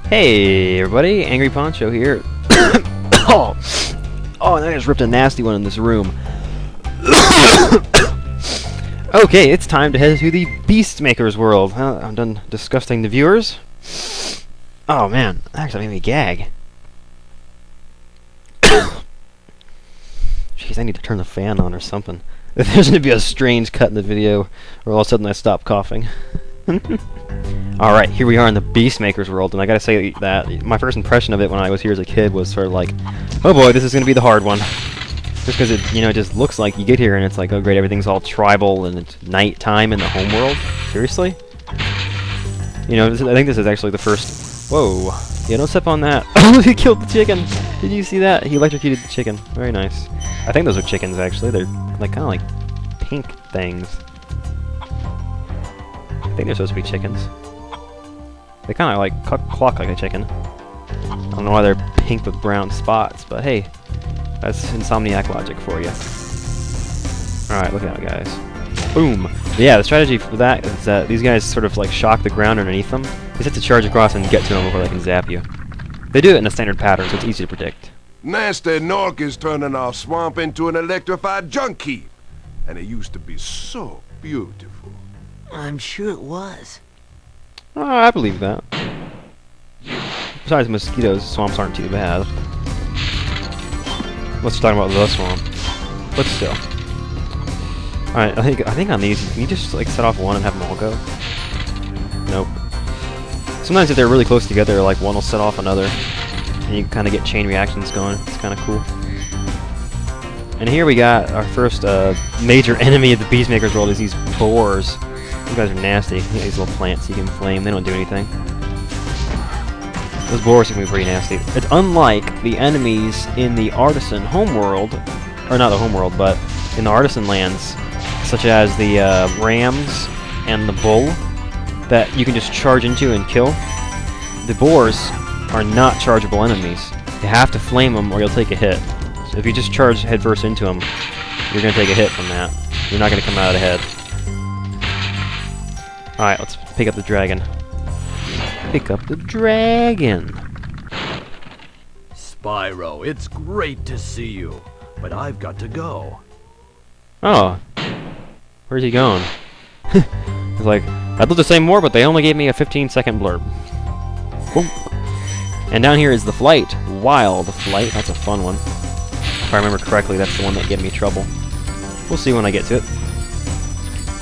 Hey everybody, Angry Poncho here. oh, and I just ripped a nasty one in this room. Okay, it's time to head to the Beastmakers world. I'm done disgusting the viewers. Oh man, that actually made me gag. Jeez, I need to turn the fan on or something. There's going to be a strange cut in the video, or all of a sudden I stop coughing. Alright, here we are in the Beastmakers world, and I gotta say that my first impression of it when I was here as a kid was sort of like, oh boy, this is gonna be the hard one. Just because it, you know, just looks like you get here and it's like, oh great, everything's all tribal and it's nighttime in the homeworld. Seriously? You know, I think this is actually the first... Whoa. Yeah, don't step on that. Oh, he killed the chicken! Did you see that? He electrocuted the chicken. Very nice. I think those are chickens, actually. They're like kind of like pink things. I think they're supposed to be chickens. They kind of like cluck like a chicken. I don't know why they're pink with brown spots, but hey, that's Insomniac logic for you. Alright, look out, guys. Boom! But yeah, the strategy for that is that these guys sort of like shock the ground underneath them. You just have to charge across and get to them before they can zap you. They do it in a standard pattern, so it's easy to predict. Nasty Nork is turning our swamp into an electrified junk heap. And it used to be so beautiful. I'm sure it was. Oh, I believe that. Besides mosquitoes, swamps aren't too bad. Let's talk about the swamp. But still. Alright, I think on these, can you just like set off one and have them all go? Nope. Sometimes if they're really close together, like one will set off another. And you kind of get chain reactions going. It's kind of cool. And here we got our first major enemy of the Beastmakers world is these boars. These guys are nasty. These little plants you can flame. They don't do anything. Those boars can be pretty nasty. It's unlike the enemies in the Artisan homeworld, or not the homeworld, but in the Artisan lands, such as the rams and the bull, that you can just charge into and kill. The boars are not chargeable enemies. You have to flame them or you'll take a hit. So if you just charge headfirst into them, you're going to take a hit from that. You're not going to come out ahead. Alright, let's pick up the dragon. Pick up the dragon! Spyro, it's great to see you, but I've got to go. Oh. Where's he going? It's like, I'd love to say more, but they only gave me a 15-second blurb. Boom. And down here is the flight. Wild flight. That's a fun one. If I remember correctly, that's the one that gave me trouble. We'll see when I get to it.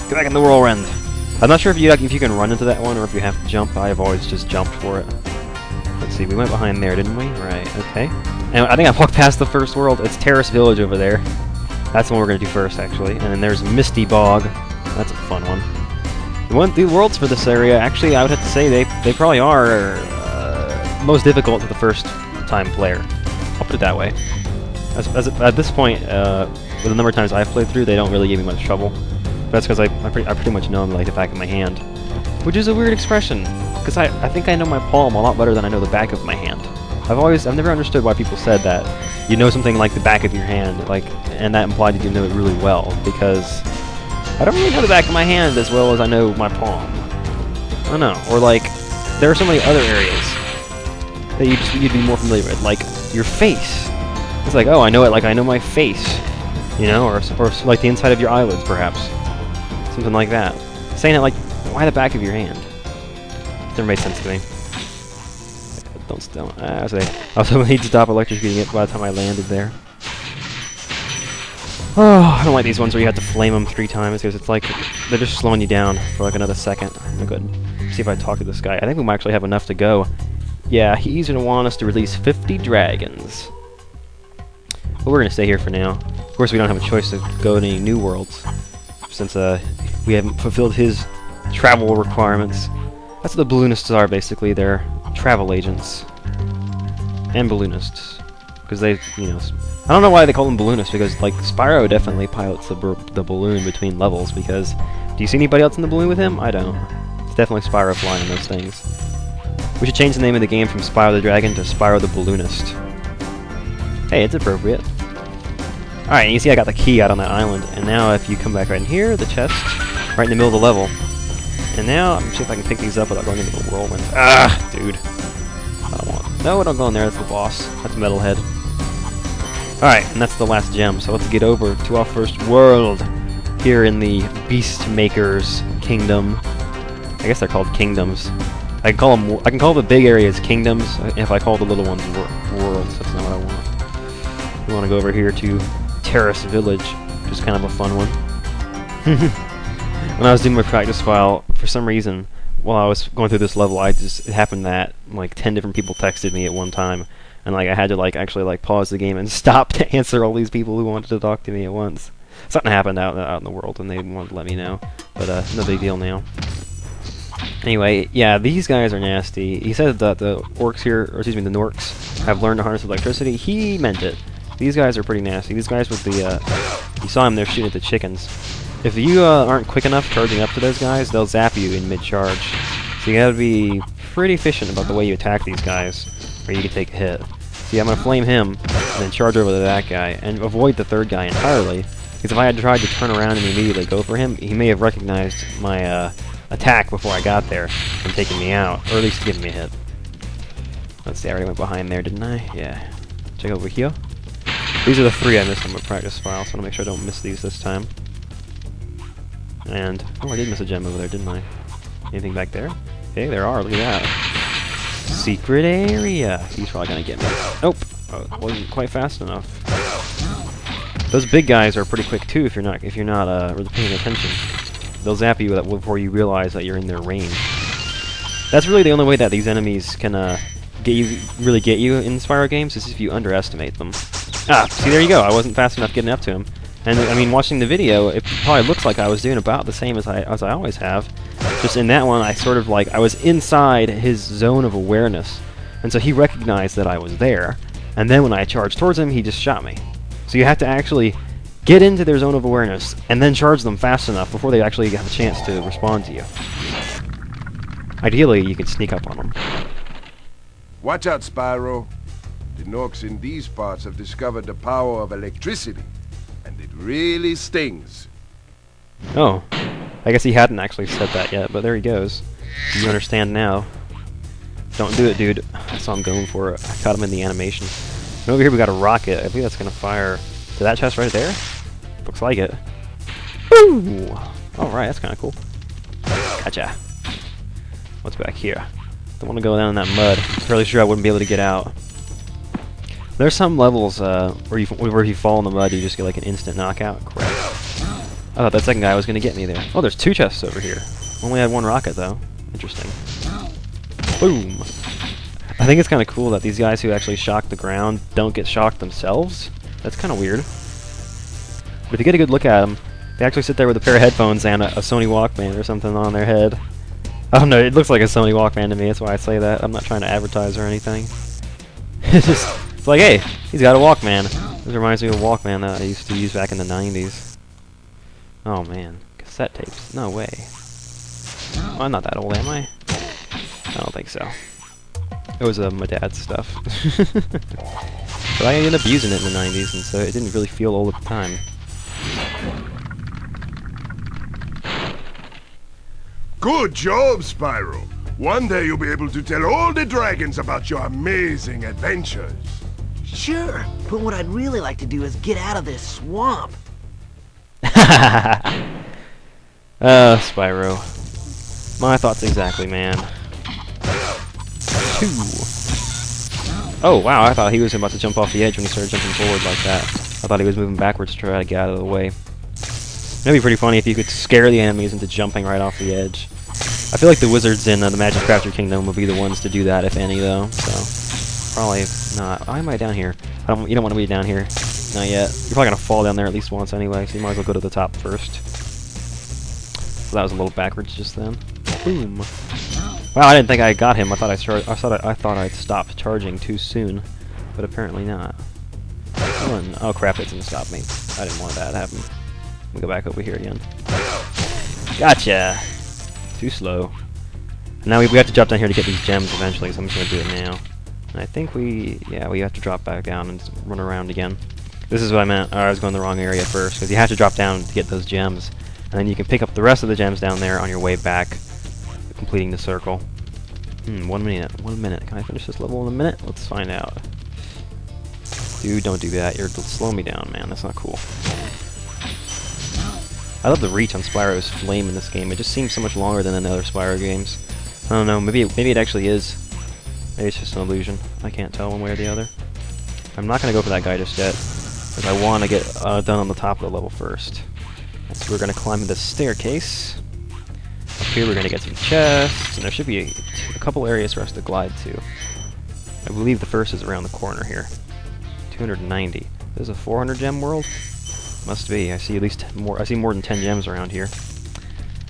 Get back in the whirlwind. I'm not sure if you can run into that one or if you have to jump. I've always just jumped for it. Let's see, we went behind there, didn't we? Right, okay. And I think I walked past the first world. It's Terrace Village over there. That's the one we're going to do first, actually. And then there's Misty Bog. That's a fun one. The worlds for this area, actually, I would have to say they probably are most difficult to the first time player. I'll put it that way. At this point, with the number of times I've played through, they don't really give me much trouble. That's because I pretty much know them like the back of my hand. Which is a weird expression, because I think I know my palm a lot better than I know the back of my hand. I've never understood why people said that you know something like the back of your hand, like, and that implied you know it really well, because I don't really know the back of my hand as well as I know my palm. I don't know, or like, there are so many other areas that you'd be more familiar with, like your face. It's like, oh, I know it like I know my face, you know, or like the inside of your eyelids, perhaps. Something like that. Saying it like, why the back of your hand? It never made sense to me. Don't. I was hoping he'd stop electrocuting it by the time I landed there. Oh, I don't like these ones where you have to flame them 3 times because it's like they're just slowing you down for like another second. I'm good. See if I talk to this guy. I think we might actually have enough to go. Yeah, he's gonna want us to release 50 dragons. But we're gonna stay here for now. Of course, we don't have a choice to go to any new worlds since we haven't fulfilled his travel requirements. That's what the balloonists are, basically. They're travel agents and balloonists, because they, you know, I don't know why they call them balloonists, because like Spyro definitely pilots the balloon between levels. Because do you see anybody else in the balloon with him? I don't. It's definitely Spyro flying on those things. We should change the name of the game from Spyro the Dragon to Spyro the Balloonist. Hey, it's appropriate. Alright, you see I got the key out on that island, and now if you come back right in here, the chest, right in the middle of the level. And now, I'm see if I can pick these up without going into the whirlwind. Ah, dude. No, don't go in there. That's the boss. That's Metalhead. Alright, and that's the last gem. So let's get over to our first world here in the Beastmakers kingdom. I guess they're called kingdoms. I can call the big areas kingdoms if I call the little ones worlds. That's not what I want. We want to go over here to Terrace Village, which is kind of a fun one. When I was doing my practice file, for some reason, while I was going through this level, it happened that like 10 different people texted me at one time, and like I had to actually pause the game and stop to answer all these people who wanted to talk to me at once. Something happened out in the world, and they wanted to let me know, but no big deal now. Anyway, yeah, these guys are nasty. He said that the orcs here, or excuse me, the Norks, have learned to harness electricity. He meant it. These guys are pretty nasty. These guys with the, you saw them, they're shooting at the chickens. If you aren't quick enough charging up to those guys, they'll zap you in mid-charge. So you gotta be pretty efficient about the way you attack these guys, or you can take a hit. See, I'm gonna flame him, and then charge over to that guy, and avoid the third guy entirely, because if I had tried to turn around and immediately go for him, he may have recognized my, attack before I got there and taken me out, or at least given me a hit. Let's see, I already went behind there, didn't I? Yeah. Check over here. These are the 3 I missed on my practice file, so I want to make sure I don't miss these this time. And, oh, I did miss a gem over there, didn't I? Anything back there? Okay, there are, look at that. Secret area! He's probably gonna get me. Nope! Oh, wasn't quite fast enough. Those big guys are pretty quick too if you're not really paying attention. They'll zap you before you realize that you're in their range. That's really the only way that these enemies can really get you in Spyro games, is if you underestimate them. Ah, see, there you go. I wasn't fast enough getting up to him. And I mean, watching the video, it probably looks like I was doing about the same as I always have. Just in that one, I sort of I was inside his zone of awareness, and so he recognized that I was there. And then when I charged towards him, he just shot me. So you have to actually get into their zone of awareness, and then charge them fast enough before they actually have a chance to respond to you. Ideally, you can sneak up on them. Watch out, Spyro. The Norks in these parts have discovered the power of electricity, and it really stings. Oh, I guess he hadn't actually said that yet, but there he goes. You understand now. Don't do it, dude. That's all I'm going for. I caught him in the animation. And over here we got a rocket. I think that's going to fire to that chest right there. Looks like it. Woo! Alright, that's kind of cool. Gotcha. What's back here? Don't want to go down in that mud. Fairly sure I wouldn't be able to get out. There's some levels where if you fall in the mud, you just get like an instant knockout. Crap. I thought that second guy was going to get me there. Oh, there's 2 chests over here. Only had 1 rocket, though. Interesting. Boom! I think it's kind of cool that these guys who actually shock the ground don't get shocked themselves. That's kind of weird. But if you get a good look at them, they actually sit there with a pair of headphones and a Sony Walkman or something on their head. I don't know, it looks like a Sony Walkman to me, that's why I say that. I'm not trying to advertise or anything. It's like, hey, he's got a Walkman. This reminds me of a Walkman that I used to use back in the 90s. Oh man, cassette tapes, no way. Well, I'm not that old, am I? I don't think so. It was my dad's stuff. But I ended up using it in the 90s, and so it didn't really feel old at the time. Good job, Spyro. One day you'll be able to tell all the dragons about your amazing adventures. Sure, but what I'd really like to do is get out of this swamp. Spyro. My thoughts exactly, man. 2. Oh, wow, I thought he was about to jump off the edge when he started jumping forward like that. I thought he was moving backwards to try to get out of the way. It'd be pretty funny if you could scare the enemies into jumping right off the edge. I feel like the wizards in the Magic Crafter Kingdom would be the ones to do that, if any, though. So, probably not. Why am I down here? You don't want to be down here. Not yet. You're probably going to fall down there at least once anyway, so you might as well go to the top first. So that was a little backwards just then. Boom. Wow, I didn't think I got him. I thought I'd stopped charging too soon, but apparently not. Oh crap! It's gonna stop me. I didn't want that to happen. Let me go back over here again. Gotcha. Too slow. Now we have to drop down here to get these gems eventually, so I'm just gonna do it now. And I think we have to drop back down and run around again. This is what I meant. I was going the wrong area first, because you have to drop down to get those gems, and then you can pick up the rest of the gems down there on your way back, completing the circle. 1 minute. 1 minute. Can I finish this level in a minute? Let's find out. Dude, don't do that. You're slowing me down, man. That's not cool. I love the reach on Spyro's flame in this game. It just seems so much longer than in the other Spyro games. I don't know. Maybe it actually is. Maybe it's just an illusion. I can't tell one way or the other. I'm not going to go for that guy just yet, because I want to get done on the top of the level first. So we're going to climb this staircase. Up here we're going to get some chests, and there should be a couple areas for us to glide to. I believe the first is around the corner here. 290. There's a 400 gem world? Must be. I see at least more. I see more than 10 gems around here.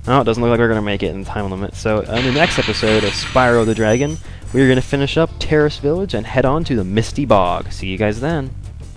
Oh, it doesn't look like we're going to make it in the time limit. So in the next episode of Spyro the Dragon, we're going to finish up Terrace Village and head on to the Misty Bog. See you guys then.